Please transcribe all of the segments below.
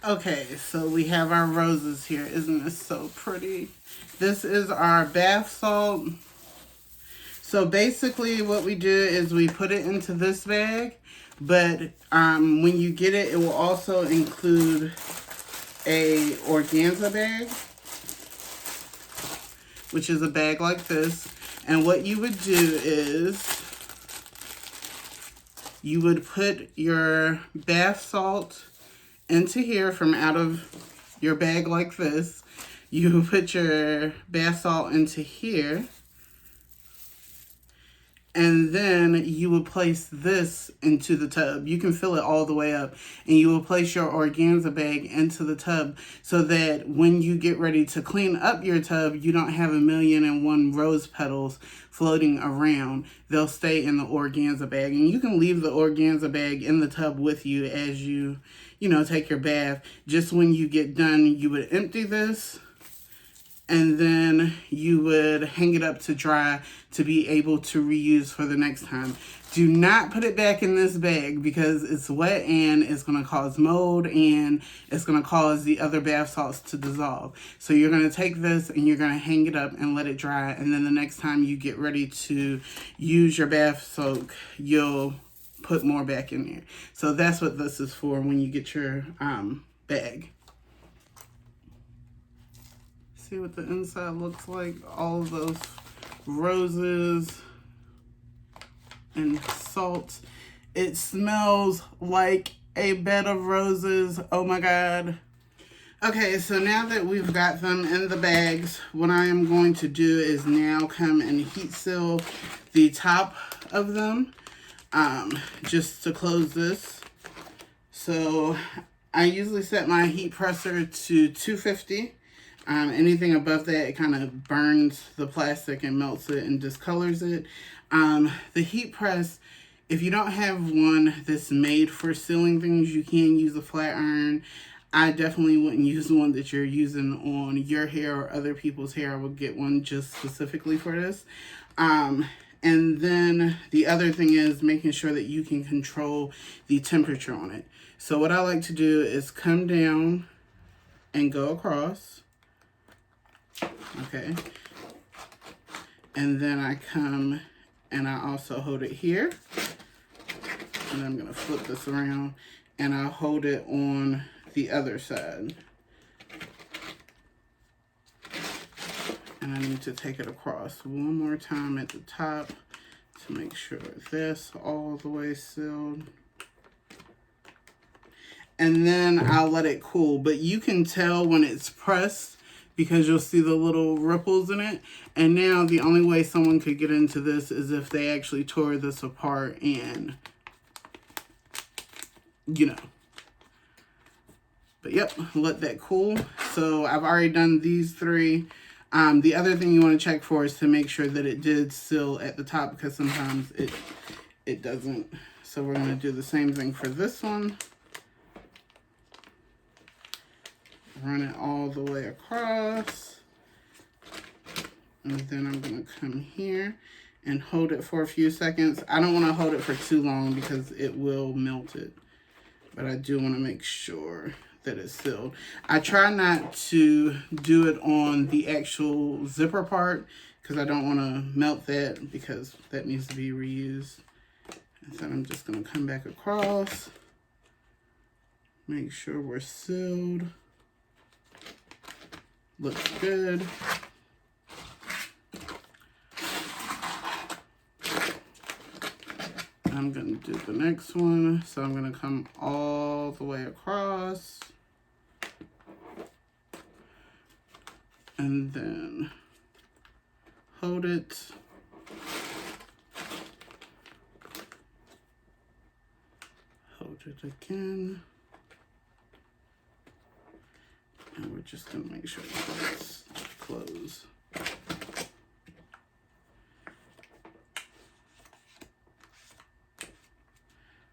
Okay, so we have our roses here. Isn't this so pretty? This is our bath salt. So basically what we do is we put it into this bag, but when you get it, it will also include a organza bag, which is a bag like this. And what you would do is you would put your bath salt into here from out of your bag like this. You put your bath salt into here, and then you will place this into the tub. You can fill it all the way up, and you will place your organza bag into the tub so that when you get ready to clean up your tub, you don't have 1,000,001 rose petals floating around. They'll stay in the organza bag, and you can leave the organza bag in the tub with you as you take your bath. Just when you get done, you would empty this, and then you would hang it up to dry to be able to reuse for the next time. Do not put it back in this bag because it's wet and it's going to cause mold and it's going to cause the other bath salts to dissolve. So you're going to take this and you're going to hang it up and let it dry, and then the next time you get ready to use your bath soak, you'll put more back in there. So that's what this is for when you get your bag. See what the inside looks like. All of those roses and salt. It smells like a bed of roses. Oh my God. Okay, so now that we've got them in the bags, what I am going to do is now come and heat seal the top of them, just to close this. So I usually set my heat presser to 250. Anything above that, it kind of burns the plastic and melts it and discolors it. The heat press, if you don't have one that's made for sealing things, you can use a flat iron. I definitely wouldn't use the one that you're using on your hair or other people's hair. I would get one just specifically for this. And then the other thing is making sure that you can control the temperature on it. So what I like to do is come down and go across. Okay, and then I come and I also hold it here, and I'm going to flip this around and I'll hold it on the other side, and I need to take it across one more time at the top to make sure that's all the way sealed. And then I'll let it cool, but you can tell when it's pressed because you'll see the little ripples in it. And now the only way someone could get into this is if they actually tore this apart and, But yep, let that cool. So I've already done these three. The other thing you want to check for is to make sure that it did seal at the top, because sometimes it doesn't. So we're going to do the same thing for this one. Run it all the way across, and then I'm going to come here and hold it for a few seconds. I don't want to hold it for too long because it will melt it, but I do want to make sure that it's sealed. I try not to do it on the actual zipper part because I don't want to melt that, because that needs to be reused. And so I'm just going to come back across, make sure we're sealed. Looks good. I'm going to do the next one. So I'm going to come all the way across. And then hold it. Hold it again. And we're just going to make sure it's closed.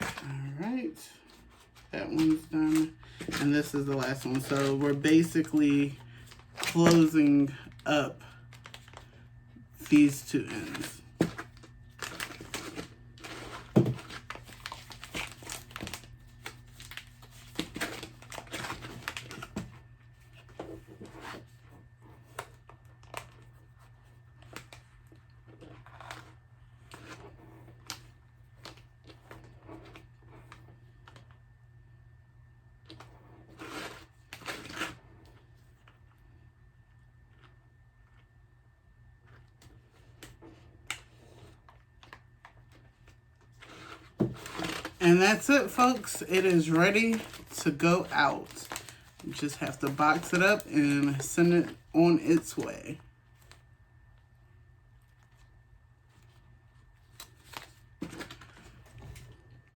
Alright, that one's done. And this is the last one. So we're basically closing up these two ends. And that's it, folks. It is ready to go out. You just have to box it up and send it on its way.